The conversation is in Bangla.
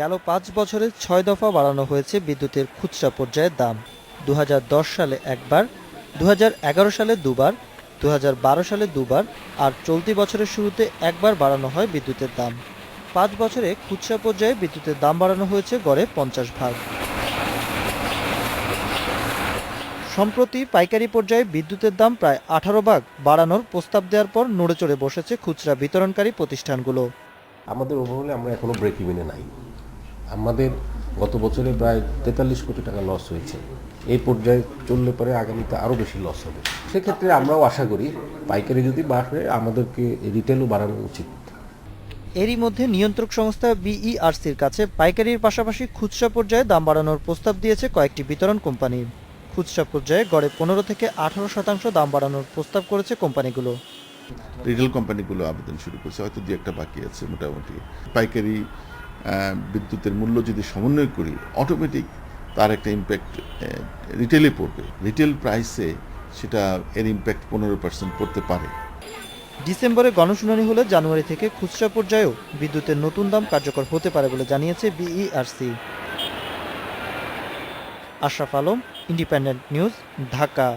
গেল ৫ বছরে ৬ দফা বাড়ানো হয়েছে বিদ্যুতের খুচরা পর্যায়ের দাম। ২০১০ সালে একবার, ২০১১ সালে দুবার, ২০১২ সালে দুবার আর চলতি বছরের শুরুতে একবার বাড়ানো হয় বিদ্যুতের দাম। ৫ বছরে খুচরা পর্যায়ে বিদ্যুতের দাম বাড়ানো হয়েছে গড়ে ৫০ ভাগ। সম্প্রতি পাইকারি পর্যায়ে বিদ্যুতের দাম প্রায় ১৮ ভাগ বাড়ানোর প্রস্তাব দেওয়ার পর নড়েচড়ে বসেছে খুচরা বিতরণকারী প্রতিষ্ঠানগুলো। আমাদের ওভারঅলে আমরা এখনো ব্রেক ইভেনে নাই। আমাদের গত বছরে প্রায় ৪৩ কোটি টাকা লস হয়েছে। এই পর্যায়ে চললে পরে আগামীতে আরও বেশি লস হবে। সেক্ষেত্রে আমরাও আশা করি পাইকারি যদি বাড়ে আমাদেরকে রিটেলও বাড়ানো উচিত। এরই মধ্যে নিয়ন্ত্রক সংস্থা বিইআরসির কাছে পাইকারির পাশাপাশি খুচরা পর্যায়ে দাম বাড়ানোর প্রস্তাব দিয়েছে কয়েকটি বিতরণ কোম্পানি। খুচরা পর্যায়ে গড়ে ১৫ থেকে ১৮% দাম বাড়ানোর প্রস্তাব করেছে কোম্পানিগুলো। রিটেল কোম্পানিগুলো আবেদন শুরু করছে, হয়তো দু একটা বাকি আছে। মোটামুটি পাইকারি বিদ্যুতের মূল্য যদি সমন্বয় করি, অটোমেটিক তার একটা ইম্প্যাক্ট রিটেলে পড়বে। রিটেল প্রাইসে সেটা এর ইম্প্যাক্ট ১৫% পড়তে পারে। ডিসেম্বরে গণশুনানি হলে জানুয়ারি থেকে খুচরা পর্যায়েও বিদ্যুতের নতুন দাম কার্যকর হতে পারে বলে জানিয়েছে BERC. Ashraf Alam, independent news, Dhaka.